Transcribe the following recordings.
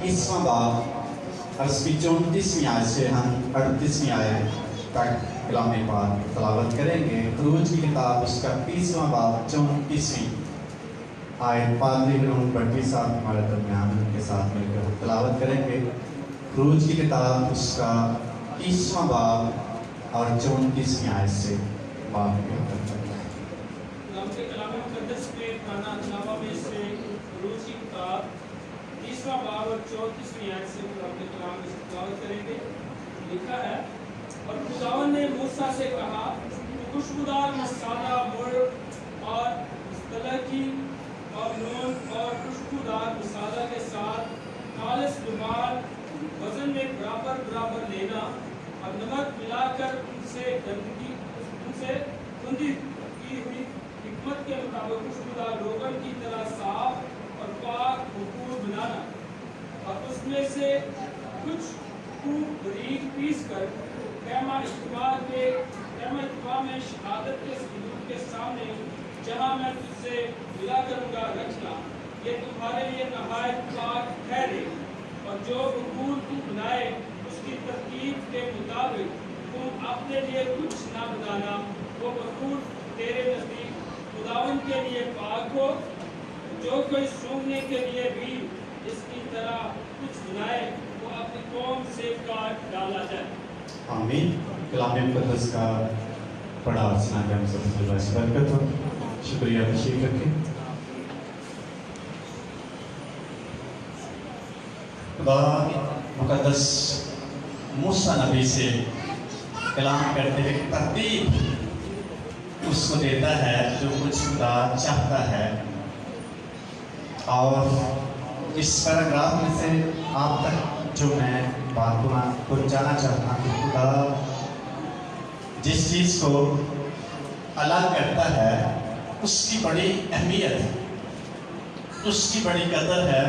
21वां बाब और इसकी 34वीं आयत से हम 38वीं आयत तक कलाम पाक तलावत करेंगे। खरूज की किताब उसका 30वां बाब 34वीं आयत पादरी भट्टी साहब हमारे दरमियान उनके साथ मिलकर तलावत करेंगे। खरूज की किताब उसका 30वां बाब और 34वीं आयत से बाब बाब और 34वीं आयत से अपने कलाम में तलावत करेंगे। लिखा है, और खुदावंद ने मूसा से कहा, खुशबूदार मसाला मुड़ और तलकी और नून और खुशबूदार मसाला के साथ खालिस रुमाल वजन में बराबर बराबर लेना और नमक मिलाकर उनसे खुंदी की हुई हिकमत के मुताबिक खुशबूदार रोगन की तरह साफ और पाक भरपूर बनाना और उसमें से कुछ खूब बारीक पीस कर कहमा इज्तिमा में शहादत के सजूद के सामने जहाँ मैं तुझसे मिला करूँगा रखना। ये तुम्हारे लिए नहायत पाक ठहरे और जो बखूर तू बनाए उसकी तरकीब के मुताबिक तुम अपने लिए कुछ ना बनाना। वो बखूर तेरे नज़दीक खुदावंद के लिए पाक हो। जो कोई सूंघने के लिए भी इसकी तरह कुछ बनाए वो अपनी कौम से काट डाला जाए। आमीन। कलाम मुक़द्दस का पढ़ा और सुना के हम सब बरकत हो। शुक्रिया तशरीफ रखें। खुदा मुक़द्दस मूसा नबी से कलाम करते हुए तरतीब उसको देता है जो कुछ खुदा चाहता है। और इस पैराग्राफ में से आप तक जो मैं बात पहुँचाना चाहता हूँ, खुदा जिस चीज़ को अलग करता है उसकी बड़ी अहमियत है, उसकी बड़ी कदर है,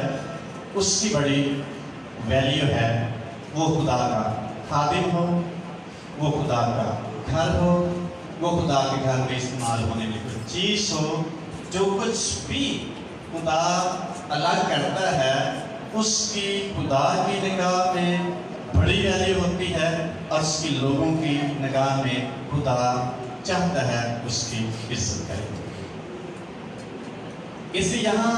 उसकी बड़ी वैल्यू है। वो खुदा का खादिम हो, वो खुदा का घर हो, वो खुदा के घर में इस्तेमाल होने वाली कोई चीज़ हो, जो कुछ भी खुदा अलग करता है उसकी खुदा की निगाह में बड़ी वैल्यू होती है और उसकी लोगों की निगाह में खुदा चाहता है उसकी इज्जत करें। इसी यहाँ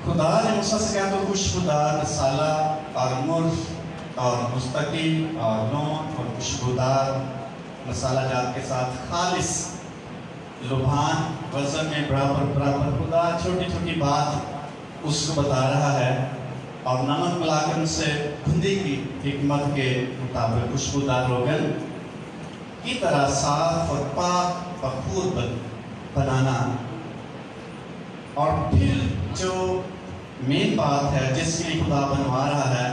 खुदा ने मूसा से कहा तो खुशबूदार मसाला और मुर्ग और मुस्तकी और नून और खुशबूदार मसाला जात के साथ खालिस लुभान वजन में बराबर बराबर खुदा छोटी छोटी बात उसको बता रहा है और नमक मिलाकर उनसे खुदी की हिकमत के मुताबिक खुशबूदार रोगन की तरह साफ और पाक बखूर बनाना। और फिर जो मेन बात है जिसके लिए खुदा बनवा रहा है,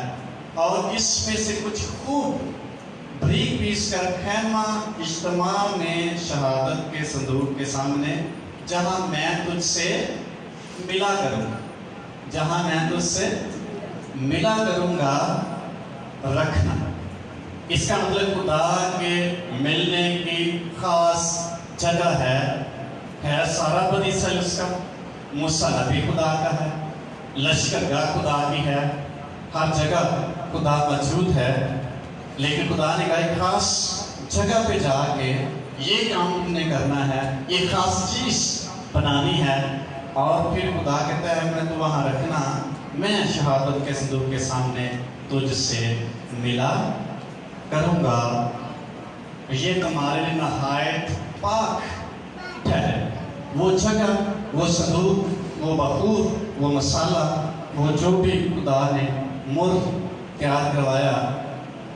और इसमें से कुछ खूब बारीक पीस कर खैमा इज्तिमा में शहादत के संदूक के सामने जहाँ मैं तुझसे मिला करूँगा, जहाँ मैं तुझसे मिला करूँगा रखना। इसका मतलब खुदा के मिलने की खास जगह है सारा बदी सल उसका, मूसा नबी खुदा का है, लश्करगाह खुदा की है, हर जगह खुदा मौजूद है। लेकिन खुदा ने कहा एक खास जगह पे जाके ये काम तुमने करना है, ये खास चीज़ बनानी है। और फिर खुदा कहता है मैं तो वहाँ रखना, मैं शहादत के संदूक के सामने तुझसे मिला करूँगा। ये तुम्हारे लिए नहायत पाक ठहरे। वो जगह, वो संदूक, वो बखूर, वो मसाला, वो जो भी खुदा ने मुर्ग तैयार करवाया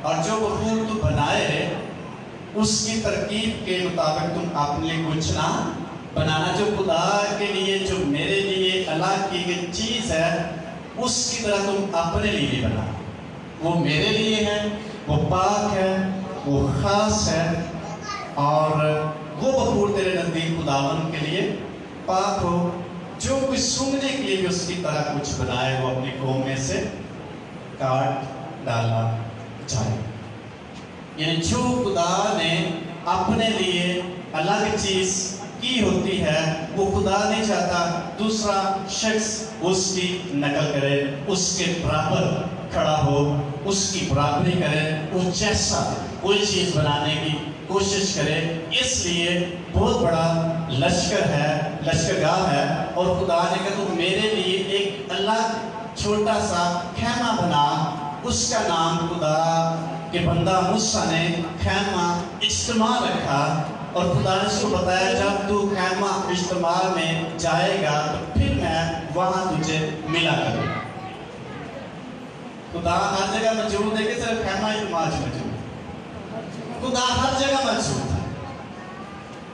और जो बखूर तुम बनाए उसकी तरकीब के मुताबिक तुम अपने लिए कुछ ना बनाना। जो खुदा के लिए, जो मेरे लिए अलग की गई चीज़ है उसकी तरह तुम अपने लिए नहीं बना। वो मेरे लिए है, वो पाक है, वो खास है और वो बखूर तेरे नज़दीक खुदावन के लिए पाक हो। जो कुछ सूंघने के लिए भी उसकी तरह कुछ बनाए वो अपनी कौम में से काट डाला जाए। यानी जो खुदा ने अपने लिए अलग चीज़ کی ہوتی ہے وہ خدا نہیں چاہتا دوسرا شخص اس کی نقل کرے، اس کے برابر کھڑا ہو، اس کی برابری کرے، اس جیسا کوئی چیز بنانے کی کوشش کرے۔ اس لیے بہت بڑا لشکر ہے، لشکرگاہ ہے، اور خدا نے کہا تو میرے لیے ایک الگ چھوٹا سا خیمہ بنا۔ اس کا نام خدا کہ بندہ موسیٰ نے خیمہ اجتماع رکھا، اور خدا نے اس کو بتایا جب تو خیمہ اجتماع میں جائے گا تو پھر میں وہاں تجھے ملا کروں گا۔ خدا ہر جگہ موجود ہے کہ صرف خیمہ اجتماع موجود ہے؟ خدا ہر جگہ موجود ہے،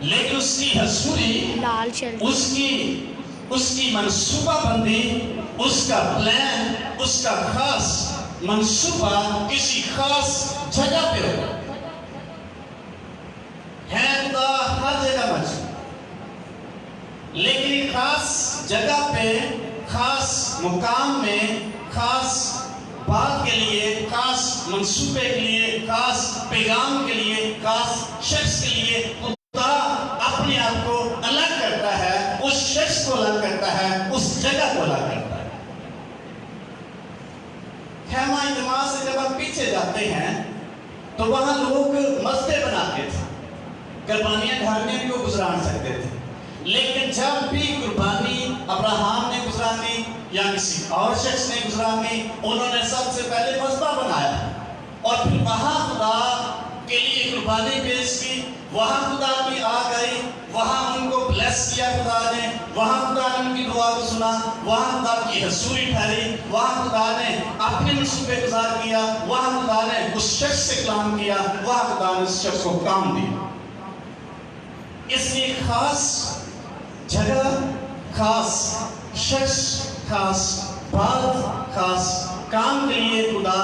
لیکن اس کی حضوری، اس کی منصوبہ بندی، اس کا پلان، اس کا خاص منصوبہ کسی خاص جگہ پہ ہوگا۔ ہے خدا ہر جگہ موجود، لیکن خاص جگہ پہ، خاص مقام میں، خاص بات کے لیے، خاص منصوبے کے لیے، خاص پیغام کے لیے، خاص شخص کے لیے خدا اپنے آپ کو الگ کرتا ہے، اس شخص کو الگ کرتا ہے، اس جگہ کو الگ کرتا ہے۔ خیمہ اجتماع سے جب ہم پیچھے جاتے ہیں تو وہاں لوگ مسجدیں بناتے تھے، قربانیاں گھر میں بھی وہ گزران سکتے تھے، لیکن جب بھی قربانی ابراہیم نے گزرانی یا کسی اور شخص نے گزرانی، انہوں نے سب سے پہلے مذبح بنایا، اور پھر وہاں خدا کے لیے قربانی پیش کی، وہاں خدا کی آ گئی، وہاں ان کو بلیس کیا خدا نے، وہاں خدا نے ان کی دعا کو سنا، وہاں خدا کی حضوری ٹھہری، وہاں خدا نے اپنے منصوبے گزار کیا، وہاں خدا نے اس شخص سے کلام کیا، وہاں خدا نے اس شخص کو کام دیا۔ اس لیے خاص جگہ، خاص شخص، خاص بات، خاص کام کے لیے خدا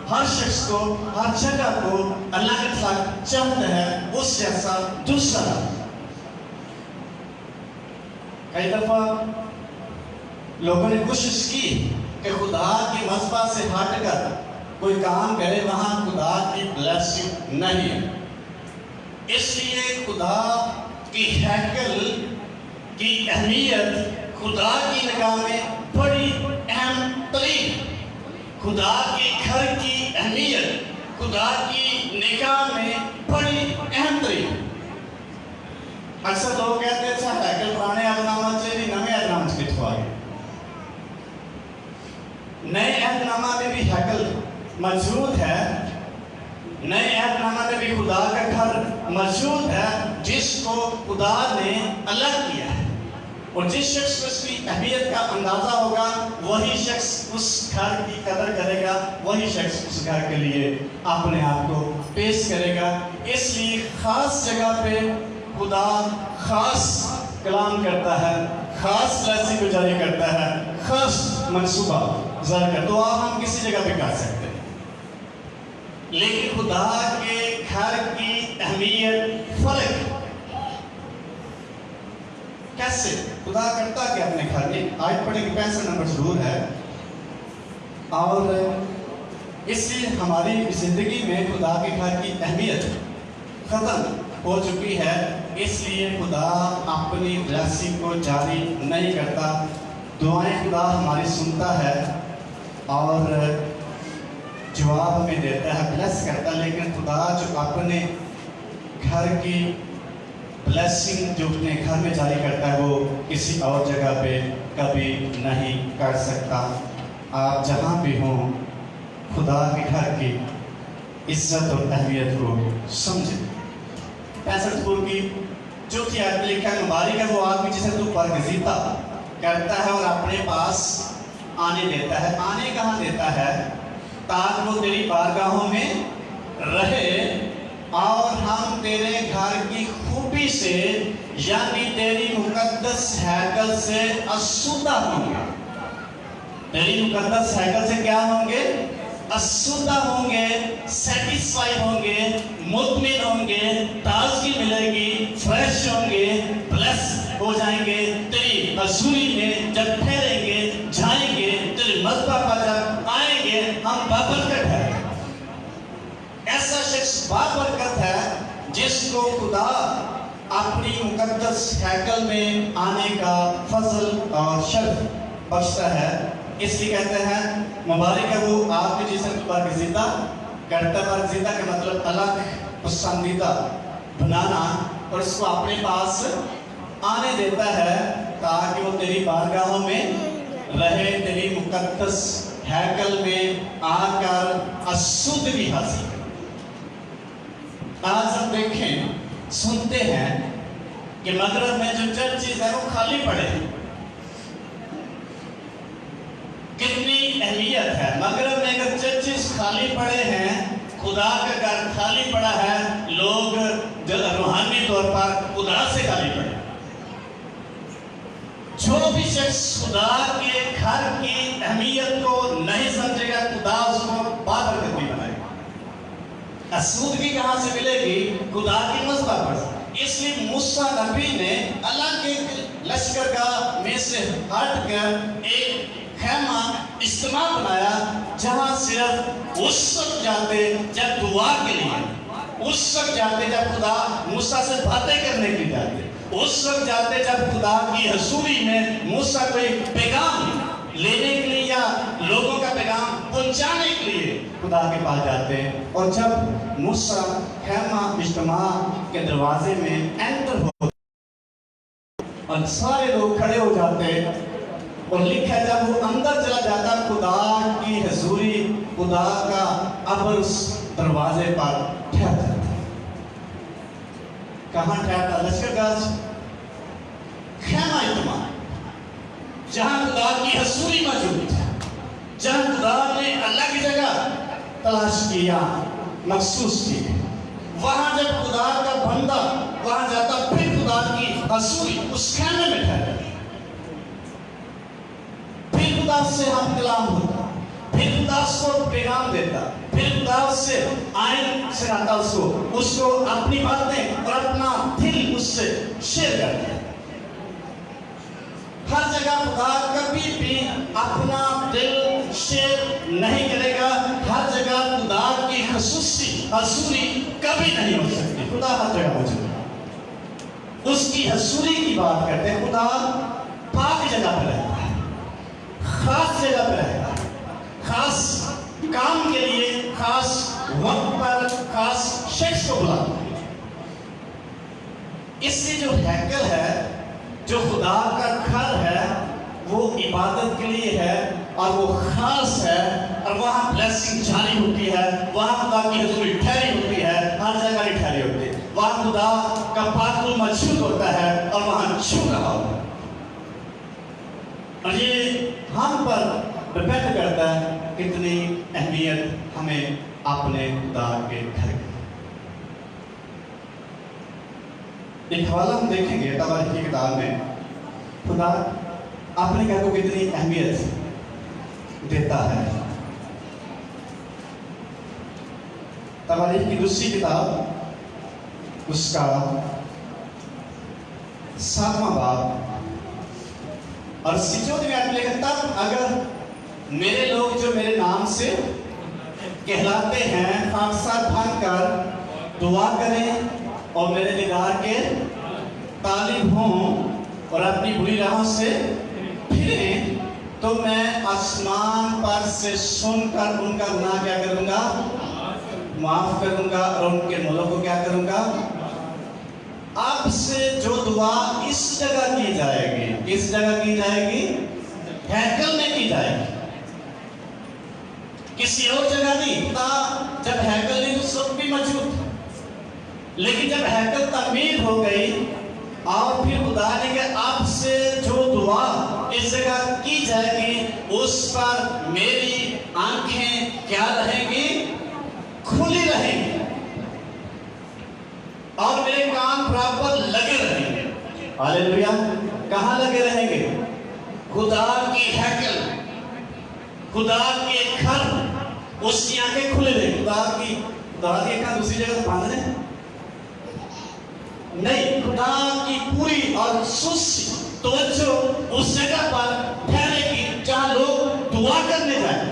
ہر شخص کو، ہر جگہ کو الگ الگ چاہتا ہے، اس جیسا دوسرا۔ کئی دفعہ لوگوں نے کوشش کی کہ خدا کی مذبح سے ہٹ کر کوئی کام کرے، وہاں خدا کی بلیسنگ نہیں ہے۔ اس لیے خدا کی ہیکل کی اہمیت خدا کی نگاہ میں بڑی اہم ترین، خدا کے گھر کی اہمیت خدا کی نگاہ میں بڑی اہم ترین۔ اکثر لوگ کہتے ہیں اچھا ہیکل پرانے عہد نامہ سے بھی نئے عہد نامہ سے کٹوا گئے۔ نئے عہد نامہ میں بھی ہیکل موجود ہے، نئے عہد نامہ میں بھی خدا کا گھر موجود ہے جس کو خدا نے الگ کیا ہے، اور جس شخص کو اس کی اہمیت کا اندازہ ہوگا وہی شخص اس گھر کی قدر کرے گا، وہی شخص اس گھر کے لیے اپنے آپ کو پیش کرے گا۔ اس لیے خاص جگہ پہ خدا خاص کلام کرتا ہے، خاص بلیسنگ کو جاری کرتا ہے، خاص منصوبہ ظاہر کرتا ہے۔ دعا ہم کسی جگہ پہ کر سکتے ہیں، لیکن خدا کے گھر کی اہمیت فرق کیسے؟ خدا کرتا کہ اپنے گھر میں، آج پڑھیں گے 65 نمبر ضرور ہے، اور اس لیے ہماری زندگی میں خدا کے گھر کی اہمیت ختم ہو چکی ہے۔ اس لیے خدا اپنی بلیسنگ کو جاری نہیں کرتا، دعائیں خدا ہماری سنتا ہے اور جواب ہمیں دیتا ہے، بلیس کرتا ہے، لیکن خدا جو اپنے گھر کی بلیسنگ جو اپنے گھر میں جاری کرتا ہے وہ کسی اور جگہ پہ کبھی نہیں کر سکتا۔ آپ جہاں بھی ہوں خدا کے گھر کی عزت اور اہمیت کو سمجھیں۔ 65 کی چوتھی آیت میں لکھا ہے، مبارک ہے وہ آدمی جسے تو برگزیدہ کرتا ہے اور اپنے پاس آنے دیتا ہے۔ آنے کہاں دیتا ہے؟ تاکہ وہ تیری بارگاہوں میں رہے اور ہم تیرے گھر کی خوبی سے یعنی تیری مقدس ہیکل سے آسودہ ہوں گے۔ تیری مقدس ہیکل سے کیا ہوں گے؟ آسودہ ہوں گے، سیٹسفائی ہوں گے، مطمئن ہوں گے، تازگی ملے گی، فریش ہوں گے، بلیس ہو جائیں گے۔ تیری حضوری میں جب ٹھہریں گے، جائیں گے، تیری مذبح پر جب آئیں گے، ہم بابرکت ہے۔ ایسا شخص بابرکت ہے جس کو خدا अपनी मुकद्दस हैकल में आने का फजल और शर्फ बख्शता है। इसलिए कहते हैं मुबारक है वो आपके जिस्म को बरगज़ीदा करता। बरगज़ीदा का मतलब अलग पसंदीदा बनाना, और इसको अपने पास आने देता है ताकि वो तेरी बारगाहों में रहे, तेरी मुकद्दस हैकल में आकर अशुद्धि हासिल करे। आज हम देखें, सुनते हैं कि मगरब में जो चर्चेज है वो खाली पड़े हैं। कितनी अहमियत है मगरब में अगर चर्चेज खाली पड़े हैं, खुदा का घर खाली पड़ा है, लोग जो रूहानी तौर पर खुदा से खाली पड़े। जो भी शख्स खुदा के घर की अहमियत को नहीं समझेगा, खुदा उसको बाबरकती बनाएगा। असूदगी कहाँ से मिलेगी? खुदा की मज़बत पर। इसलिए मूसा नबी ने अलग एक लश्कर का में से हट कर एक खैमा इज्तिमा बनाया, जहां सिर्फ उस वक्त जाते जब दुआ के लिए, उस वक्त जाते जब खुदा मूसा से बातें करने के लिए जाते, उस वक्त जाते जब खुदा की हजूरी में मूसा कोई पैगाम लेने के लिए या लोगों का पैगाम पहुंचाने के लिए खुदा के पास जाते। और जब मूसा खैमा इज्तिमा के दरवाजे में एंटर हो और सारे लोग खड़े हो जाते, और लिखा है जब वो अंदर चला जाता खुदा की हजूरी, खुदा का अबर उस दरवाजे पर ठहरता था। कहाँ ठहरता? लश्करगाह, खैमा इज्तिमा, जहां खुदा की हजूरी मौजूद है, जहां खुदा ने अलग जगह तलाश किया, महसूस की। वहां जब खुदा का बंदा वहां जाता, फिर खुदा की हजूरी उस खैमे में ठहरता, फिर खुदा से हम कलाम होता, फिर खुदा को पैगाम देता, फिर खुदा से आयन सिखाता, उसको अपनी बातें और अपना दिल उससे शेयर करता। हर जगह खुदा कभी भी अपना दिल शेयर नहीं करेगा। हर जगह खुदा की खसूसी हजूरी कभी नहीं हो सकती। खुदा हर जगह मौजूद है। उसकी हजूरी की बात करते हैं। खुदा पाक जगह पर रहता है, खास जगह पर रहता है, खास काम के लिए, खास वक्त पर, खास शख्स को बुलाता है। इसलिए जो हैकल है, जो खुदा का घर है, वो इबादत के लिए है और वो खास है, और वहाँ ब्लेसिंग जारी होती है, वहाँ खुदा की हजूरी ठहरी होती है, हर जगह नहीं ठहरी होती। वहाँ खुदा का पाक मौजूद होता है और वहाँ छू रहा होता है। और ये हम पर डिपेंड करता है कितनी अहमियत हमें अपने खुदा के घर की। एक हवाला हम देखेंगे तबारीख की किताब में, खुदा अपने घर को कितनी अहमियत देता है। तबारीख की दूसरी किताब, उसका 7वां बाब और 14वें आयत में लिखा, तब अगर मेरे लोग जो मेरे नाम से कहलाते हैं खाकसार भाग कर दुआ करें और मेरे दीदार के तालिब हों और अपनी बुरी राहों से फिरें, तो मैं आसमान पर से सुनकर उनका गुनाह क्या करूंगा? माफ करूंगा और उनके मुल्क को क्या करूंगा? अब से जो दुआ इस जगह की जाएगी, किस जगह की जाएगी? हैकल में की जाएगी, किसी और जगह नहीं। जब हैकल नहीं तो सब भी मौजूद था, लेकिन जब हैकल तामीर हो गई और फिर खुदा ने कहा अब से जो दुआ इस जगह की जाएगी, उस पर मेरी आंखें क्या रहेंगी? खुली रहेंगी और मेरे कान बराबर लगे रहेंगे। हालेलुया। कहाँ लगे रहेंगे? खुदा की हैकल, खुदा के घर, उसकी आंखें खुली रहेंगी। खुदा की आंखें दूसरी जगह से बांधने नहीं, खुदा की पूरी और सुस्ती तवज्जो उस जगह पर ठहरेगी जहां लोग दुआ करने जाएंगे।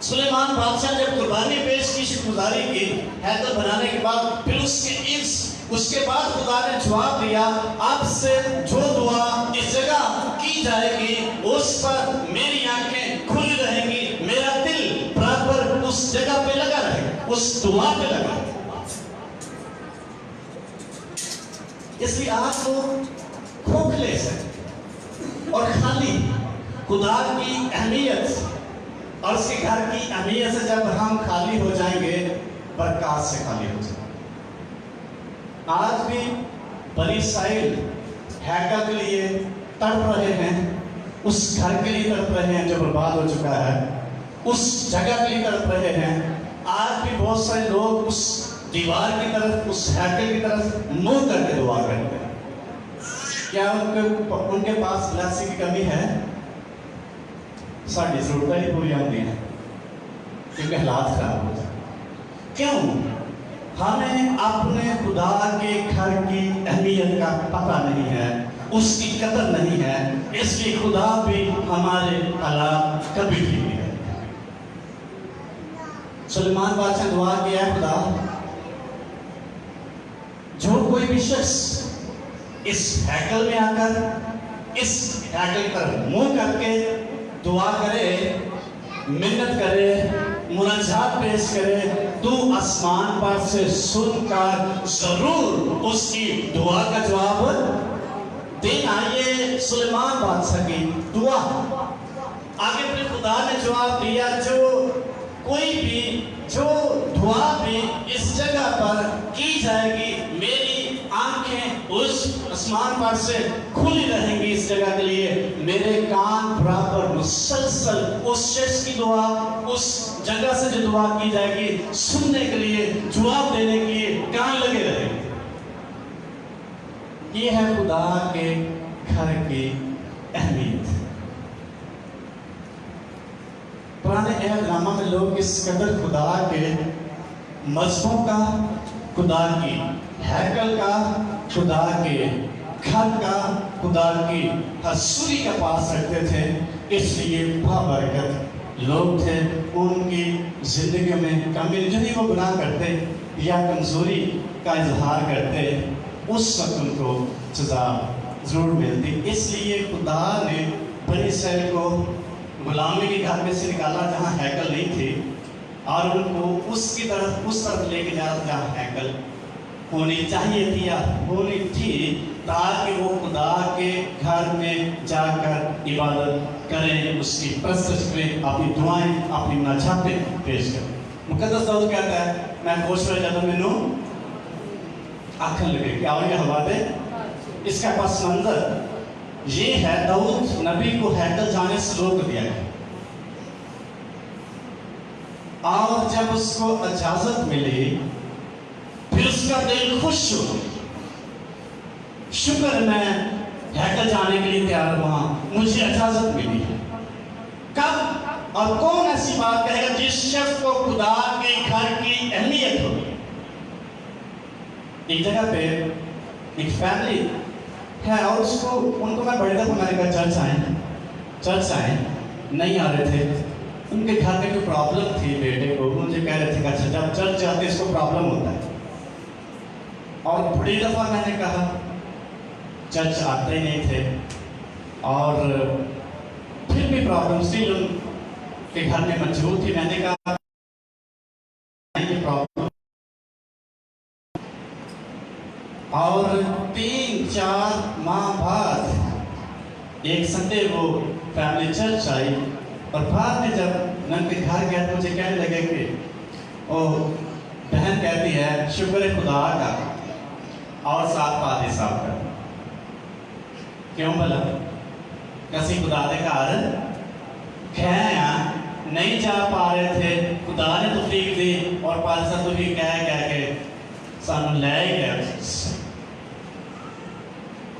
सुलेमान बादशाह जब कुर्बानी पेश की, शुक्रगुजारी की हैकल बनाने के बाद, फिर उसके इर्द اس کے بعد خدا نے جواب دیا اب سے جو دعا اس جگہ کی جائے گی اس پر میری آنکھیں کھلی رہیں گی، میرا دل برابر اس جگہ پہ لگا رہے گا، اس دعا پہ لگا رہے گا۔ اس لیے آپ کو کھوکھلے سے اور خالی خدا کی اہمیت اور اس کے گھر کی اہمیت سے جب ہم خالی ہو جائیں گے، برکات سے خالی ہو جائیں گے۔ آج بھی بنی اسرائیل ہیکل کے لیے تڑپ رہے ہیں، اس گھر کے لیے تڑپ رہے ہیں جو برباد ہو چکا ہے، اس جگہ کے لیے تڑپ رہے ہیں۔ آج بھی بہت سارے لوگ اس دیوار کی طرف، اس ہیکل کی طرف منہ کر کے دعا کرتے ہیں۔ کیا ان کے پاس بلیسنگ کی کمی ہے؟ ساری ضرورتیں ہی پوری ہوتی ہیں کیونکہ حالات خراب ہو جائیں۔ کیوں؟ ہمیں اپنے خدا کے گھر کی اہمیت کا پتہ نہیں ہے، اس کی قدر نہیں ہے، اس لیے خدا بھی ہمارے حالات کبھی بھی نہیں ہے۔ سلیمان بادشاہ نے دعا کیا ہے، خدا جو کوئی بھی شخص اس ہیکل میں آ کر اس ہیکل پر منہ کر کے دعا کرے، منت کرے، مناجات پیش کرے، تو آسمان پر سے سن کر ضرور اس کی دعا کا جواب دینا۔ یہ سلیمان بادشاہ کی دعا۔ آگے پھر خدا نے جواب دیا، جو کوئی بھی جو دعا بھی اس جگہ پر کی جائے گی، میری آنکھیں اس آسمان پر سے کھلی رہیں گی اس جگہ کے لیے، میرے کان برابر مسلسل اس شخص کی دعا، اس جگہ سے جو دعا کی جائے گی سننے کے لیے، جواب دینے کے لیے کان لگے رہیں گے۔ یہ ہے خدا کے گھر کی اہمیت۔ پرانے عہد نامہ میں لوگ اس قدر خدا کے مذہبوں کا، خدا کی ہیکل کا، خدا کے گھر کا، خدا کی حضوری کا پاس رکھتے تھے، اس لیے بابرکت لوگ تھے۔ ان کی زندگی میں کمی جو ہی وہ گناہ کرتے یا کمزوری کا اظہار کرتے، اس وقت ان کو سزا ضرور ملتی۔ اس لیے خدا نے بنی اسرائیل کو غلامی کے گھر میں سے نکالا جہاں ہیکل نہیں تھی، اور ان کو اس طرف لے کے جانا جہاں ہیکل ہونی چاہیے تھی یا ہونی تھی، تاکہ وہ خدا کے گھر میں جا کر عبادت کریں، اس کی پرستش کریں، اپنی دعائیں، اپنی مناجاتیں پیش کریں۔ مقدس داؤد کہتا ہے، میں خوش ہو جاتا مینو آنکھیں لگے۔ کیا ہوئی حوالے؟ اس کا پس منظر یہ ہے، داؤد نبی کو ہیکل جانے سے روک دیا گیا، اور جب اس کو اجازت ملی پھر اس کا دل خوش ہو، شکر میں ہیکل جانے کے لیے تیار ہوا، مجھے اجازت ملی ہے۔ کب اور کون ایسی بات کہے گا جس شخص کو خدا کے گھر کی اہمیت ہوگی؟ ایک جگہ پہ ایک فیملی ہے، اور ان کو میں بڑی دفعہ میں نے کہا چرچ آئیں، نہیں آ رہے تھے۔ ان کے گھر میں کوئی پرابلم تھی، بیٹے کو مجھے کہہ رہے تھے کہ اچھا جب چرچ جاتے اس کو پرابلم ہوتا ہے، اور بڑی دفعہ میں نے کہا چرچ آتے ہی نہیں تھے، اور پھر بھی پرابلم اسٹل ان کے گھر میں موجود تھی۔ میں نے کہا یہ پرابلم، اور 3-4 ماہ بعد ایک سنڈے وہ فیملی چرچ آئی، اور بعد میں جب میں ان کے گھر گیا تو مجھے کہنے لگے کہ بہن کہتی ہے شکر ہے خدا کا، اور ساتھ پادری صاحب کا۔ کیوں بھلا؟ کسی خدا دے گھر نہیں جا پا رہے تھے، خدا نے توفیق دی، اور پادری صاحب تو بھی کہہ کے سانو لے گیا۔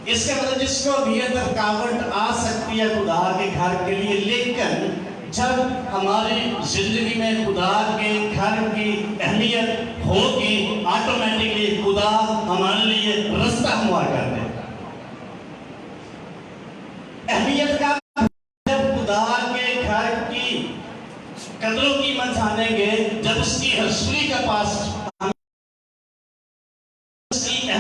اس کا مطلب جس کو بھی رکاوٹ آ سکتی ہے خدا کے گھر کے لیے، لیکن جب ہماری زندگی میں خدا کے گھر کی اہمیت ہوگی، آٹومیٹکلی خدا ہمارے لیے رستہ ہموار کر دے۔ اہمیت کا جب خدا کے گھر کی قدر و قیمت جانیں گے، جب اس کی حضوری کا پاس اس کی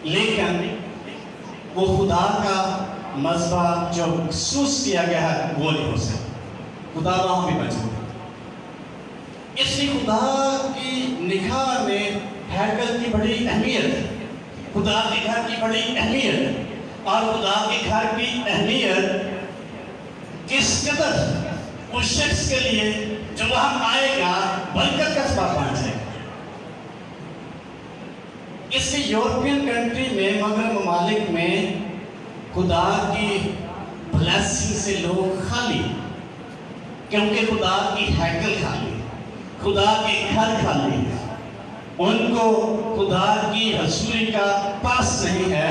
लेकिन वो खुदा का मज़बा जो महसूस किया गया है वो नहीं हो सकता। खुदा वहाँ भी मौजूद है। इसलिए खुदा की निगाह में हैकल की बड़ी अहमियत है, खुदा के घर की बड़ी अहमियत है, और खुदा के घर की अहमियत किस कदर उस शख्स के लिए जो वहाँ आएगा बरकत का सबब बन जाएगा। इसलिए यूरोपियन कंट्री में, मगर ममालिक में खुदा की ब्लेसिंग से लोग खाली, क्योंकि खुदा की हैकल खाली, खुदा के घर खाली है, उनको खुदा की हजूरी का पास नहीं है।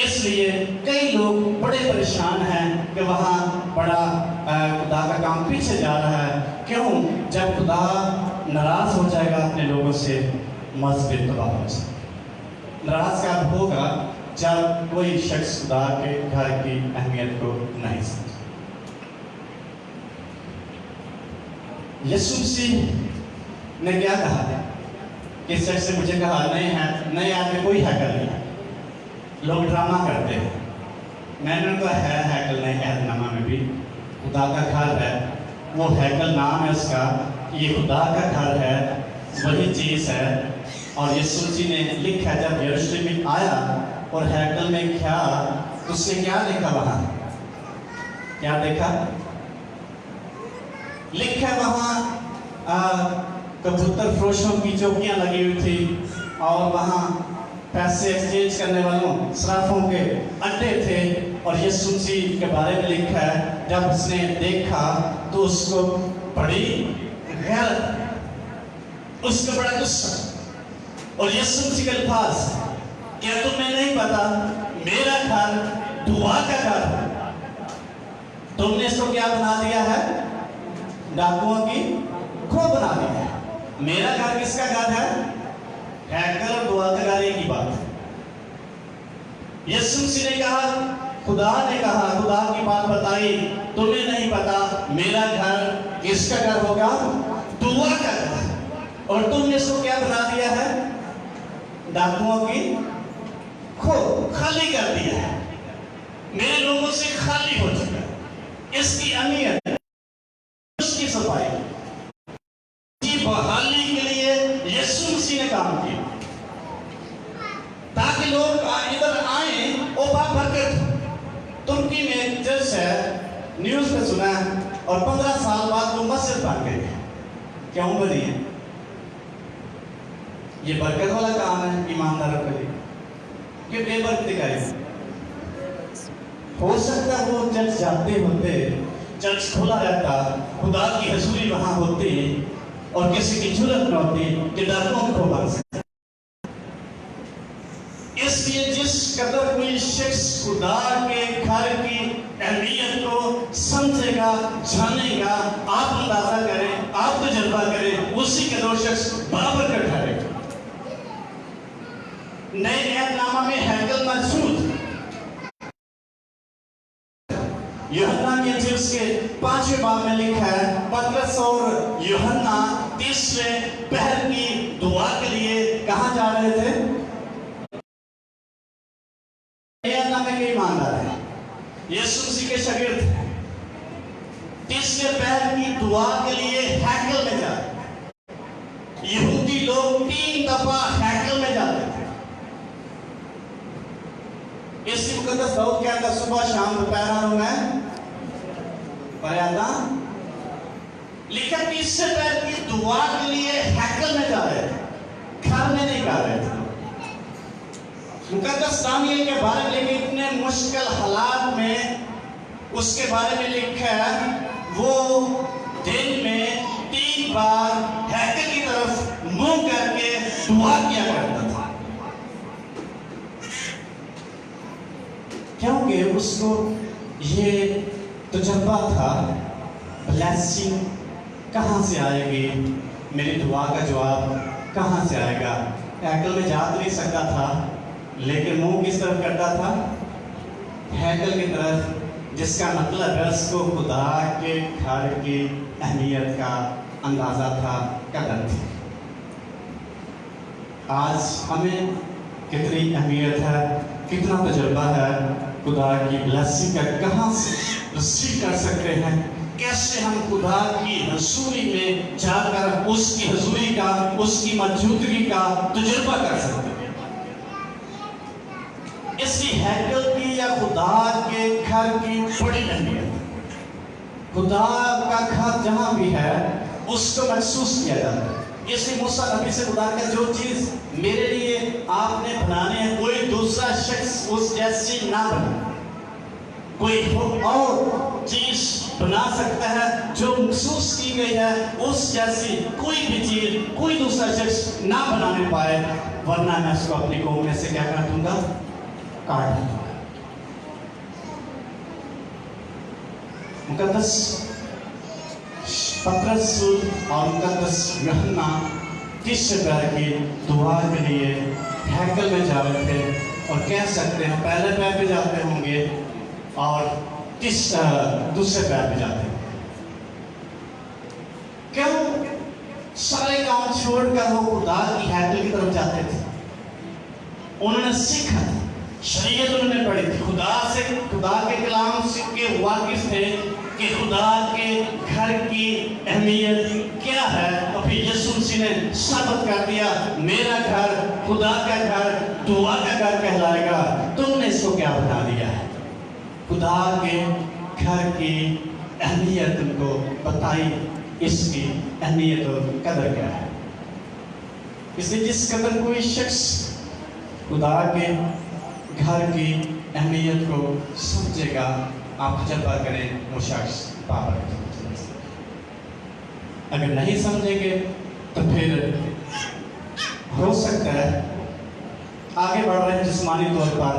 इसलिए कई लोग बड़े परेशान हैं कि वहाँ बड़ा खुदा का काम पीछे जा रहा है। क्यों? जब खुदा नाराज हो जाएगा अपने लोगों से, मस्जिद तबाह हो जाएगा। नाराज कब होगा? जब कोई शख्स खुदा के घर की अहमियत को नहीं समझे। यीशु मसीह ने क्या कहा है? कि शख्स से मुझे कहा नए आदमी कोई हैकल नहीं है। लोग ड्रामा करते हैं। मैंने उनको है हैकल नहीं, अहदनामा में भी खुदा का घर है, वो हैकल नाम है उसका, ये खुदा का घर है, वही चीज़ है। और यीशु मसीह ने लिखा, जब यरूशलेम में आया और हैकल में क्या, उसने क्या देखा? वहाँ क्या देखा? लिखा वहाँ कबूतर फरोशों की चौकियाँ लगी हुई थी, और वहाँ पैसे एक्सचेंज करने वालों सराफों के अड्डे थे। और यीशु मसीह के बारे में लिखा है, जब उसने देखा तो उसको बड़ी गैरत, उसको बड़ा गुस्सा। और यीशु मसीह के अल्फाज, क्या तुम्हें नहीं पता मेरा घर दुआ का घर है? तुमने इसको क्या बना दिया है? डाकुओं की खो बना दिया है। मेरा घर किसका घर है? हैकल और दुआ का घर एक ही बात है। यीशु मसीह ने कहा, खुदा ने कहा, खुदा की बात बताई, तुम्हें नहीं पता मेरा घर किसका घर होगा? दुआ का घर। और तुमने इसको क्या बना दिया है? डाकुओं की खो, खाली कर दिया है। मेरे लोगों से खाली हो चुका है। इसकी अहमियत, उसकी सफाई, बहाली के लिए यीशु मसीह ने काम किया, ताकि लोग इधर आए और बरकत। तुर्की में एक चर्च है, न्यूज़ में सुना है, और 15 साल बाद वो मस्जिद बन गई। क्यों बनी है? ये बरकत वाला काम है ईमानदारों के लिए, कि बेबरकती का है। हो सकता है वो चर्च जाते होते, चर्च खुला रहता, खुदा की हजूरी वहां होती, और किसी की जरूरत न होती कि डाकुओं को बन सके। इसलिए जिस कदर कोई शख्स खुदा के घर की अहमियत को समझेगा, जानेगा, आप अंदाजा करें, आप तजुर्बा करें, उसी कदर शख्स बराबर का ठहरेगा। नए अहदनामा में हैकल मौजूद, यूहन्ना की इंजील के 5वें बाब में लिखा है, पतरस और यूहन्ना तीसरे पहर की दुआ के लिए कहाँ जा रहे थे? यूहन्ना में के ईमानदार है, यीशु मसीह के शागिर्द थे। तीसरे पहर की दुआ के लिए हैकल में जा रहे। यहूदी लोग 3 दफा हैकल में जाते थे। इसी मुकद्दस दाऊद के अंदर सुबह शाम दोपहर में मर्यादा लिखा, तीसरे पैर की दुआ के लिए हैकल में जा रहे थे, घर में नहीं जा रहे थे। मुकद्दस दानियल के बारे में लिखे, इतने मुश्किल हालात में उसके बारे में लिखा है, वो दिन में 3 बार हैकल की तरफ मुंह करके दुआ किया करता था, क्योंकि उसको ये तजुर्बा था, ब्लेसिंग कहाँ से आएगी, मेरी दुआ का जवाब कहाँ से आएगा। हैकल में जा तो नहीं सकता था, लेकिन मुंह किस तरफ करता था? हैकल की तरफ, जिसका मतलब है उसको खुदा के घर की अहमियत का अंदाजा था, कदर थी। आज हमें कितनी अहमियत है, कितना तजुर्बा है खुदा की ब्लेसिंग का, कहाँ से रिसीव कर सकते हैं, कैसे हम खुदा की हजूरी में जाकर उसकी हजूरी का, उसकी मौजूदगी का तजुर्बा कर सकते हैं। इसी हैकल की या खुदा के घर की बड़ी अहमियत है। खुदा का घर जहाँ भी है उसको महसूस किया जाता है। इसलिए मूसा नबी से खुदा का जो चीज मेरे लिए आपने बनाने हैं कोई दूसरा शख्स उस जैसी ना बने, कोई और चीज बना सकता है जो महसूस की गई है उस जैसी कोई भी चीज कोई दूसरा शख्स ना बनाने पाए, वरना मैं उसको अपनी कौम में से क्या कर दूंगा, काट दूंगा। मुकद्दस पतरस और मुकद्दस यूहन्ना तीसरे पैर की दुआ के लिए हैकल में जा रहे थे, और कह सकते हैं पहले पैर पे जाते होंगे और दूसरे पैर पे जाते हैं। क्यों सारे काम छोड़कर वो खुदा की हैकल की तरफ जाते थे? उन्होंने सीखा, शरीयत उन्होंने पढ़ी थी, खुदा के कलाम से के वाकिफ थे कि खुदा के घर की अहमियत क्या है। तो फिर यीशु मसीह ने साबित कर दिया, मेरा घर खुदा का घर, दुआ का घर कहलाएगा। तुमने इसको क्या बता दिया है? खुदा के घर की अहमियत तुमको बताई, इसकी अहमियत और कदर क्या है। इसलिए जिस कदर कोई शख्स खुदा के घर की अहमियत को समझेगा, आप तजर्बा करें, वो शख्स पावर। अगर नहीं समझेंगे तो फिर हो सकता है आगे बढ़ रहे जिस्मानी तौर पर,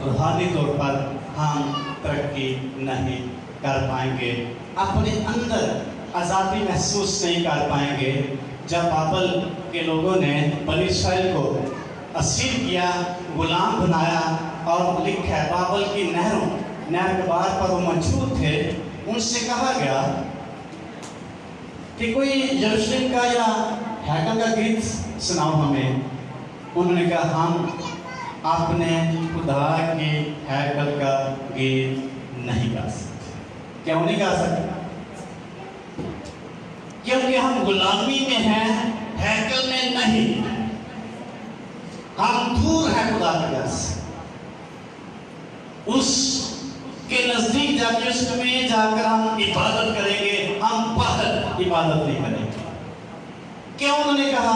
रूहानी तौर पर हम तरक्की नहीं कर पाएंगे, अपने अंदर आज़ादी महसूस नहीं कर पाएंगे। जब बाबल के लोगों ने बनी इस्राएल को असीर किया, गुलाम बनाया, और लिखा है बाबल की नहर के बाहर पर वो मौजूद थे, उनसे कहा गया कि कोई यरूशलेम का या हैकल का गीत सुनाओ हमें। उन्होंने कहा हम अपने खुदा के हैकल का गीत नहीं गा सकते। क्यों नहीं गा सकते? क्योंकि हम गुलामी में हैं, हैकल में नहीं। हम दूर हैं खुदा के घर से, उसके नजदीक जाके उसमें जाकर हम इबादत करेंगे, हम बाहर इबादत नहीं करेंगे। क्यों उन्होंने कहा?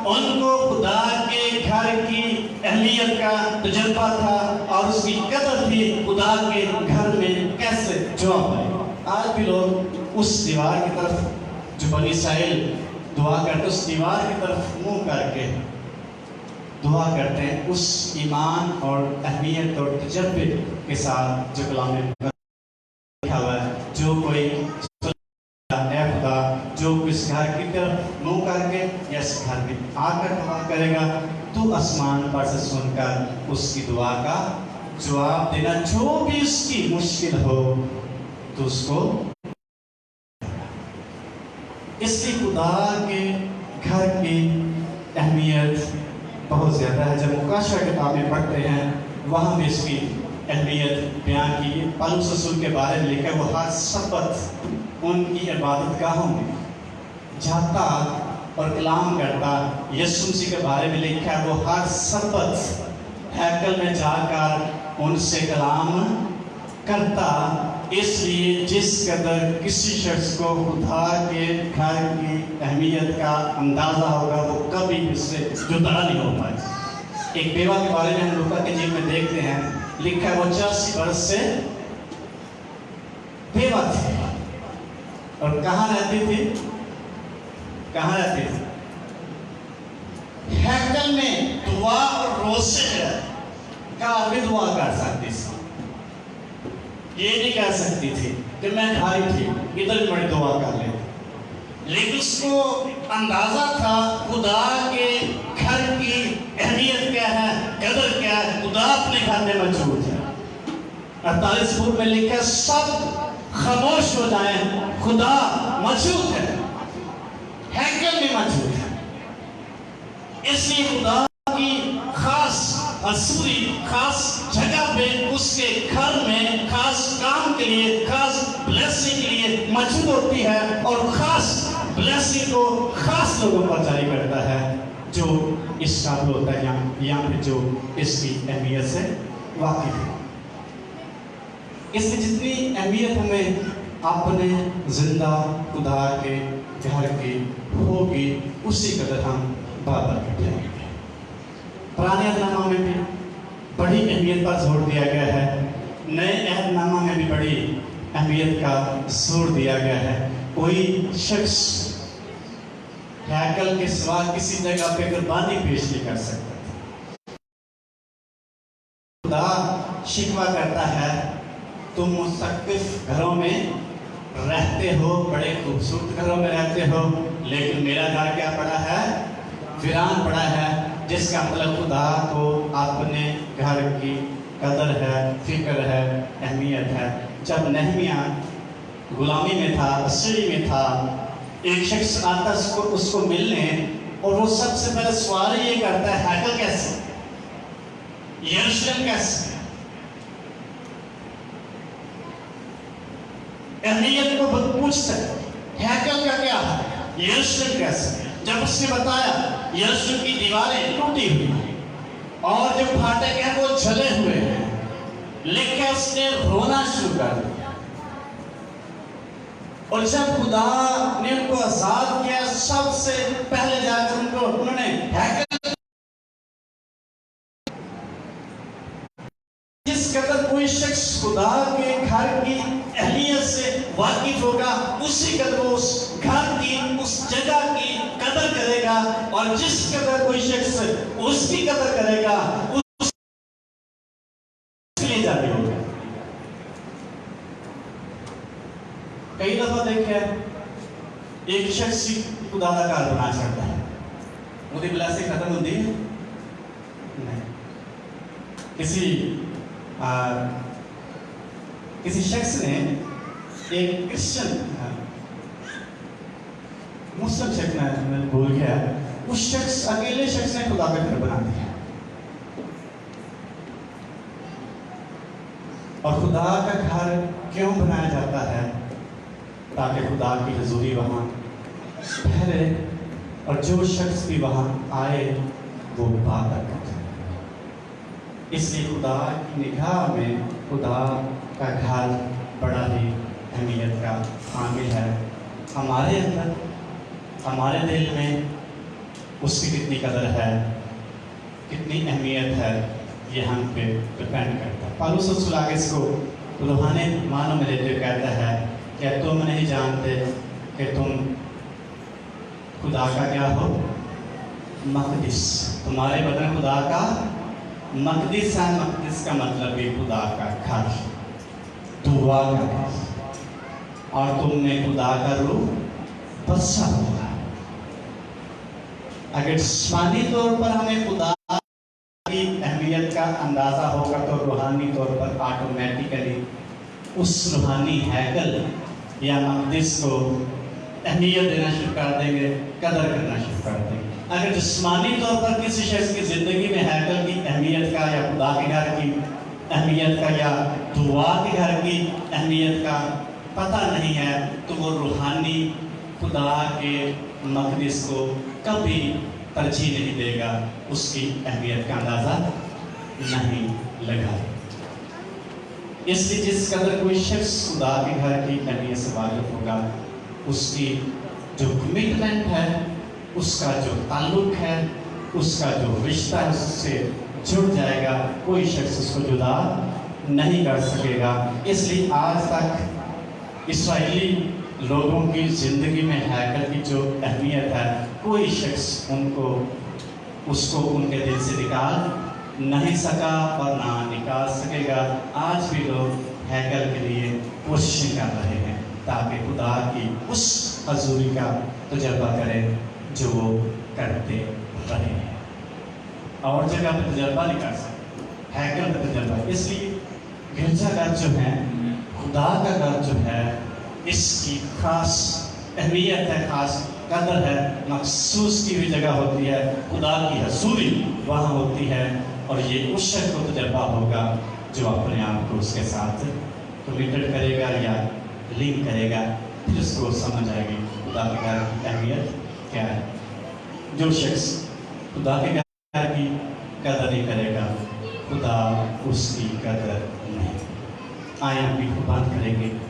उनको खुदा के घर की अहमियत का तजुर्बा था और उसकी कदर थी। खुदा के घर में कैसे जवाब आए। आज भी लोग उस दीवार की तरफ जो बनी इस्राएल दुआ करते, उस दीवार की तरफ मुंह करके दुआ करते हैं, उस ईमान और अहमियत और तजर्बे के साथ जो कलाम में लिखा हुआ है, जो कोई खुदा जो इस घर की तरफ मुंह करके या इस घर में आकर दुआ करेगा, तो आसमान पर से सुनकर उसकी दुआ का जवाब देना, जो भी उसकी मुश्किल हो तो उसको। इसलिए खुदा के घर की अहमियत बहुत ज़्यादा है। जब मुकाशवा किताबें पढ़ते हैं वहाँ भी इसकी अहमियत बयान की। पौलुस रसूल के बारे में लिखा है, वो हर सब्त उनकी इबादत गाहों में जाता और कलाम करता। यीशु मसीह के बारे में लिखा है, वो हर सब्त हैकल में जाकर उनसे कलाम करता। इसलिए जिस कदर किसी शख्स को खुदा के घर की अहमियत का अंदाज़ा होगा, वो कभी इससे जुदा नहीं हो पाए। एक बेवा के बारे में हम लूका के जीवन में देखते हैं, लिखा है वो 84 वर्ष से बेवा थी। और कहाँ रहती थी? कहाँ रहती थी? हैकल में दुआ और रोज़े है का भी दुआ कर सकती थी। ये नहीं कह सकती थी कि मैं खाई थी, इधर भी बड़ी दुआ कर ले। लेकिन उसको अंदाजा था खुदा के घर की अहमियत क्या है, कदर क्या है। खुदा अपने घर में मौजूद है। 48 में लिखा, सब खामोश हो जाए, खुदा मौजूद है, हैकल में मौजूद है। इसलिए खुदा की खास असूरी खास जगह पे उसके घर में खास काम के लिए, खास ब्लेसिंग के लिए मौजूद होती है और खास ब्लेसिंग को खास लोगों पर जारी करता है जो इस काबिल होता है यहाँ पे जो इसकी अहमियत से वाकिफ है। इसलिए जितनी अहमियत हमें अपने जिंदा खुदा के घर की होगी उसी कदर हम बाबर कर जाएंगे। पुराने अहदनामा में भी बड़ी अहमियत पर जोर दिया गया है, नए अहदनामा में भी बड़ी अहमियत का जोर दिया गया है। कोई शख्स हैकल के सिवा किसी जगह पे कुर्बानी पेश नहीं कर सकता। खुदा शिकवा करता है, तुम मुस्तकिफ घरों में रहते हो, बड़े खूबसूरत घरों में रहते हो, लेकिन मेरा घर क्या पड़ा है? वीरान पड़ा है। जिसका मतलब खुदा को अपने घर की कदर है, फिक्र है, अहमियत है। जब नहमिया गुलामी में था, अस्सीरी में था, एक शख्स आता उसको मिलने और वो सबसे पहले सवाल ये करता है, हैकल कैसे, यरूशलेम कैसे? अहमियत को पूछता है, हैकल का क्या है, यरूशलेम कैसे? जब उसने बताया यरूशलेम की दीवारें टूटी हुई और जो फाटक है वो जले हुए हैं, लेकिन उसने रोना शुरू कर दिया। और जब खुदा ने उनको आजाद किया, सबसे पहले जाकर उन्होंने हैकल, जिस कदर कोई शख्स खुदा के घर की अहमियत से वाकिफ होगा उसी कदर वो उस घर की, उस जगह की कदर करेगा, और जिस कदर कोई शख्स उसकी कदर करेगा उसके जारी होगा। कई दफा देखा एक शख्स खुदा का घर बना सकता है, उसकी ब्लेसिंग खत्म होती है नहीं। किसी शख्स ने, एक क्रिश्चियन मुस्लिम शख्स ने, मैं भूल गया, उस शख्स, अकेले शख्स ने खुदा का घर बना दिया। और खुदा का घर क्यों बनाया जाता है? ताकि खुदा की हजूरी वहाँ ठहरे और जो शख्स भी वहाँ आए वो इबादत करे। इसलिए खुदा की निगाह में खुदा का घर बड़ा ही अहमियत का हामिल है। हमारे अंदर, हमारे दिल में उसकी कितनी कदर है, कितनी अहमियत है, ये हम पे डिपेंड करता है। पौलुस रसूल आगे इसको रूहानी मानों में लेते हुए कहता है कि तुम नहीं जानते कि तुम खुदा का क्या हो? मक़दिस। तुम्हारे बदन खुदा का मक़दिस है। मक़दिस का मतलब भी खुदा का घर, दुआ का घर, और तुमने खुदा का रूह बसा हुआ। अगर जिस्मानी तौर पर हमें खुदा की अहमियत का अंदाज़ा होगा तो रूहानी तौर पर ऑटोमेटिकली उस रूहानी हैकल या मक़दिस को अहमियत देना शुरू कर देंगे, कदर करना शुरू कर देंगे। अगर जिस्मानी तौर पर किसी शख्स की ज़िंदगी में हैकल की अहमियत का या खुदा के घर की अहमियत का या दुआ के घर की अहमियत का पता नहीं है तो वो रूहानी खुदा के मक़दिस को कभी तरजीह नहीं देगा, उसकी अहमियत का अंदाज़ा नहीं लगाएगा। इसलिए जिस कदर कोई शख्स खुदा के घर की अहमियत से वाकिफ होगा, उसकी जो कमिटमेंट है, उसका जो ताल्लुक है, उसका जो रिश्ता है उससे जुड़ जाएगा, कोई शख्स उसको जुदा नहीं कर सकेगा। इसलिए आज तक इस्राएली लोगों की ज़िंदगी में हैकल की जो अहमियत है, कोई शख्स उसको उनके दिल से निकाल नहीं सका और ना निकाल सकेगा। आज भी लोग हैकल के लिए कोशिश कर रहे हैं ताकि खुदा की उस हजूरी का तजर्बा करें जो वो करते रहे हैं। और जगह पर तजर्बा नहीं कर सकते, हैकल का तजर्बा। इसलिए गिरजाघर जो है, खुदा का घर जो है, इसकी खास अहमियत है, खास कदर है, मखसूस की हुई जगह होती है, खुदा की हजूरी वहाँ होती है। और ये उस शख्स को तजर्बा होगा जो अपने आप को उसके साथ कमिटेड करेगा या लिंक करेगा, फिर उसको समझ आएगी खुदा के प्यार की अहमियत क्या है। जो शख्स खुदा के प्यार की कदर नहीं करेगा, खुदा उसकी कदर नहीं। आए हम भी बंद करेंगे।